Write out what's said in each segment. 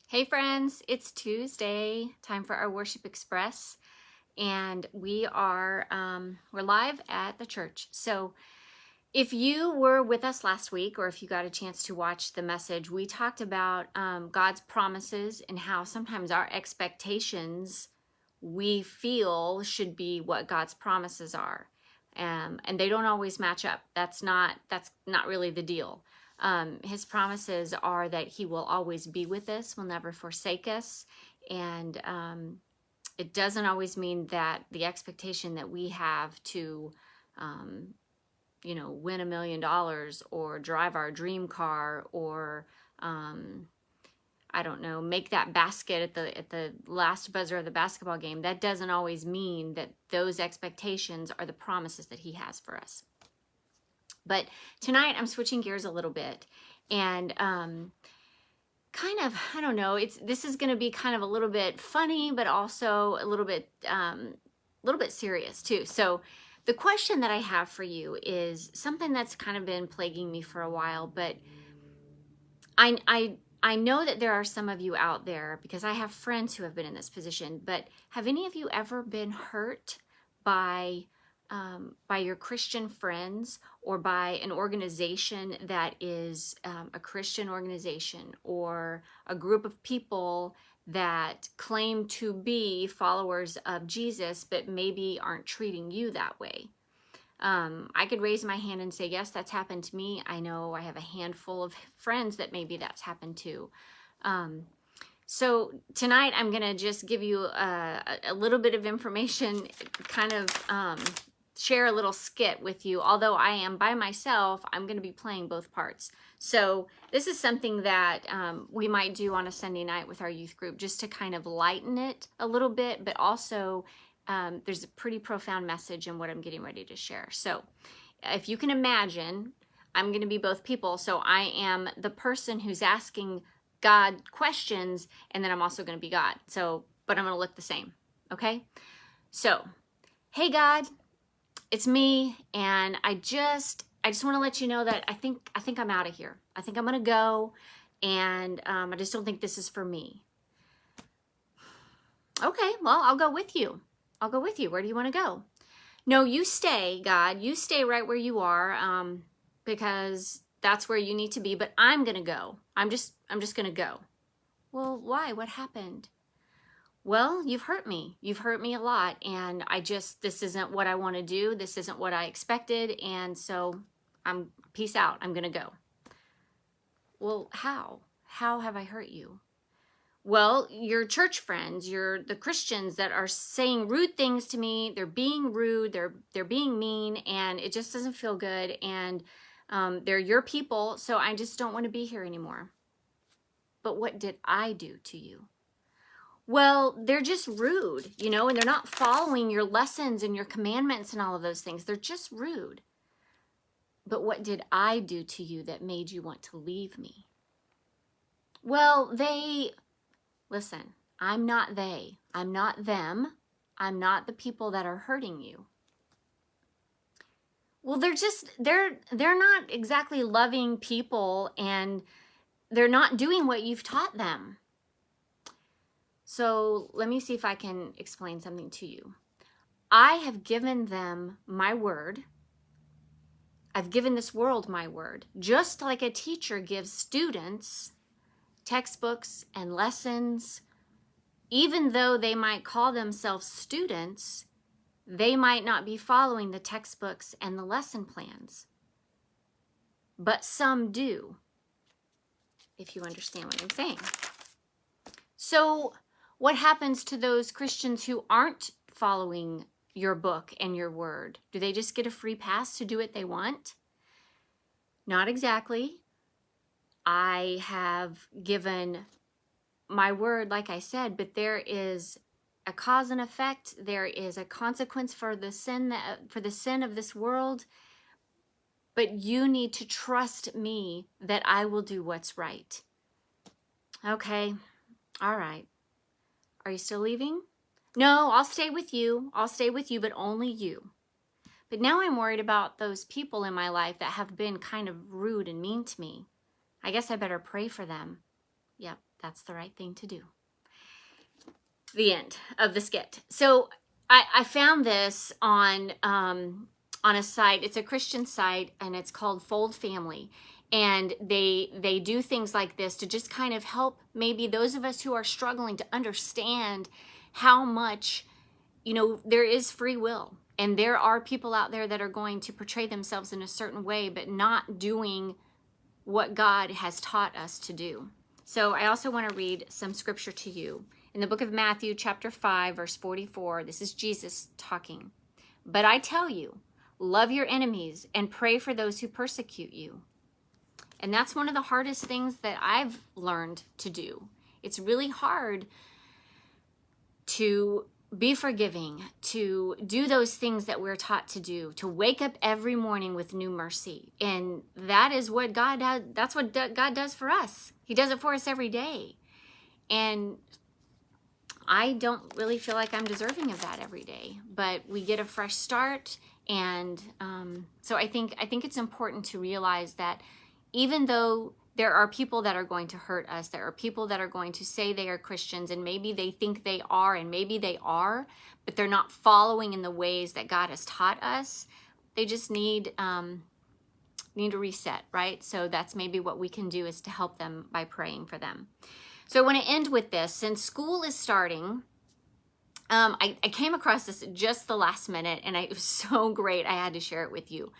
Hey friends, it's Tuesday, time for our Worship Express, and we're live at the church. So if you were with us last week, or if you got a chance to watch the message, we talked about God's promises and how sometimes our expectations we feel should be what God's promises are, and they don't always match up. That's not really the deal. His promises are that he will always be with us, will never forsake us. And it doesn't always mean that the expectation that we have to, um, win $1 million or drive our dream car or, I don't know, make that basket at the last buzzer of the basketball game. That doesn't always mean that those expectations are the promises that he has for us. But tonight I'm switching gears a little bit and kind of, I don't know, this is going to be kind of a little bit funny, but also a little bit serious too. So the question that I have for you is something that's kind of been plaguing me for a while, but I know that there are some of you out there, because I have friends who have been in this position, but have any of you ever been hurt by your Christian friends, or by an organization that is a Christian organization, or a group of people that claim to be followers of Jesus, but maybe aren't treating you that way? I could raise my hand and say, yes, that's happened to me. I know I have a handful of friends that maybe that's happened to. So tonight I'm going to just give you a little bit of information, kind of share a little skit with you. Although I am by myself, I'm going to be playing both parts. So this is something that we might do on a Sunday night with our youth group, just to kind of lighten it a little bit, but also there's a pretty profound message in what I'm getting ready to share. So if you can imagine, I'm going to be both people. So I am the person who's asking God questions, and then I'm also going to be God. So, but I'm going to look the same. Okay. So, hey God, it's me. And I just want to let you know that I think I'm out of here. I think I'm going to go. And I just don't think this is for me. Okay. Well, I'll go with you. I'll go with you. Where do you want to go? No, you stay, God. You stay right where you are, because that's where you need to be. But I'm gonna go. I'm just gonna go. Well, why? What happened? Well, you've hurt me. You've hurt me a lot, and this isn't what I want to do. This isn't what I expected, and so peace out. I'm gonna go. Well, how? How have I hurt you? Well, your church friends, the Christians that are saying rude things to me, they're being rude, they're being mean, and it just doesn't feel good. And they're your people, so I just don't want to be here anymore. But what did I do to you? Well, they're just rude, and they're not following your lessons and your commandments and all of those things. They're just rude. But what did I do to you that made you want to leave me? Well, listen, I'm not they. I'm not them. I'm not the people that are hurting you. Well, they're not exactly loving people, and they're not doing what you've taught them. So let me see if I can explain something to you. I have given them my word. I've given this world my word. Just like a teacher gives students textbooks and lessons. Even though they might call themselves students, they might not be following the textbooks and the lesson plans. But some do, if you understand what I'm saying. So what happens to those Christians who aren't following your book and your word? Do they just get a free pass to do what they want? Not exactly. I have given my word, like I said, but there is a cause and effect. There is a consequence for the sin of this world. But you need to trust me that I will do what's right. Okay. All right. Are you still leaving? No, I'll stay with you. I'll stay with you, but only you. But now I'm worried about those people in my life that have been kind of rude and mean to me. I guess I better pray for them. Yep. that's the right thing to do. The end of the skit. So I found this on a site. It's a Christian site, and it's called Fold Family. And they do things like this to just kind of help maybe those of us who are struggling to understand how much, there is free will. And there are people out there that are going to portray themselves in a certain way, but not doing what God has taught us to do. So I also want to read some scripture to you. In the book of Matthew, chapter 5, verse 44, this is Jesus talking. But I tell you, love your enemies and pray for those who persecute you. And that's one of the hardest things that I've learned to do. It's really hard to be forgiving, to do those things that we're taught to do, to wake up every morning with new mercy. And that is what God does. That's what God does for us. He does it for us every day. And I don't really feel like I'm deserving of that every day, but we get a fresh start. And so I think it's important to realize that even though there are people that are going to hurt us, there are people that are going to say they are Christians, and maybe they think they are, and maybe they are, but they're not following in the ways that God has taught us. They just need a reset, right? So that's maybe what we can do, is to help them by praying for them. So I want to end with this. Since school is starting, I came across this just the last minute, and it was so great I had to share it with you.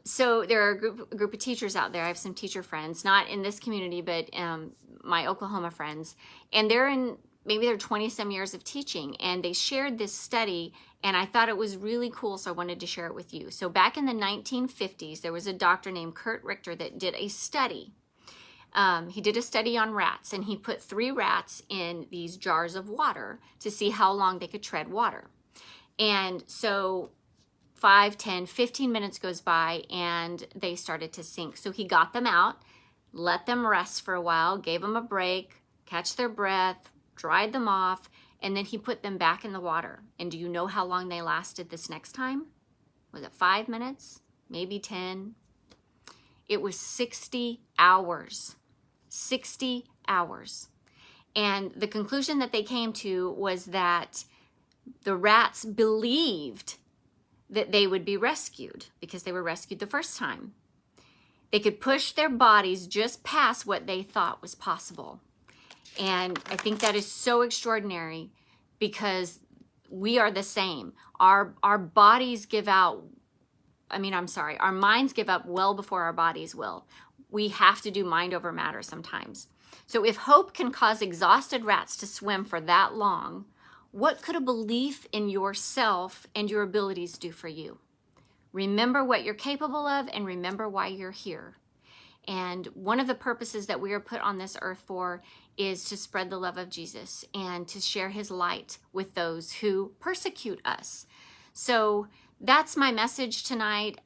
So there are a group of teachers out there. I have some teacher friends, not in this community, but my Oklahoma friends, and maybe they're 20 some years of teaching, and they shared this study, and I thought it was really cool, so I wanted to share it with you. So back in the 1950s, there was a doctor named Kurt Richter that did a study. He did a study on rats, and he put 3 rats in these jars of water to see how long they could tread water. And so 5, 10, 15 minutes goes by, and they started to sink. So he got them out, let them rest for a while, gave them a break, catch their breath, dried them off, and then he put them back in the water. And do you know how long they lasted this next time? Was it 5 minutes? Maybe 10? It was 60 hours. 60 hours. And the conclusion that they came to was that the rats believed that they would be rescued because they were rescued the first time. They could push their bodies just past what they thought was possible. And I think that is so extraordinary, because we are the same. Our bodies give out, our minds give up well before our bodies will. We have to do mind over matter sometimes. So if hope can cause exhausted rats to swim for that long, what could a belief in yourself and your abilities do for you? Remember what you're capable of, and remember why you're here. And one of the purposes that we are put on this earth for is to spread the love of Jesus and to share his light with those who persecute us. So that's my message tonight.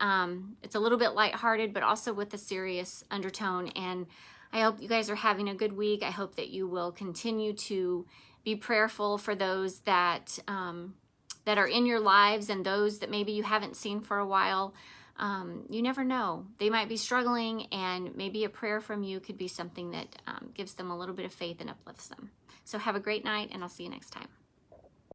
It's a little bit lighthearted, but also with a serious undertone. And I hope you guys are having a good week. I hope that you will continue to be prayerful for those that are in your lives, and those that maybe you haven't seen for a while. You never know. They might be struggling, and maybe a prayer from you could be something that gives them a little bit of faith and uplifts them. So have a great night, and I'll see you next time.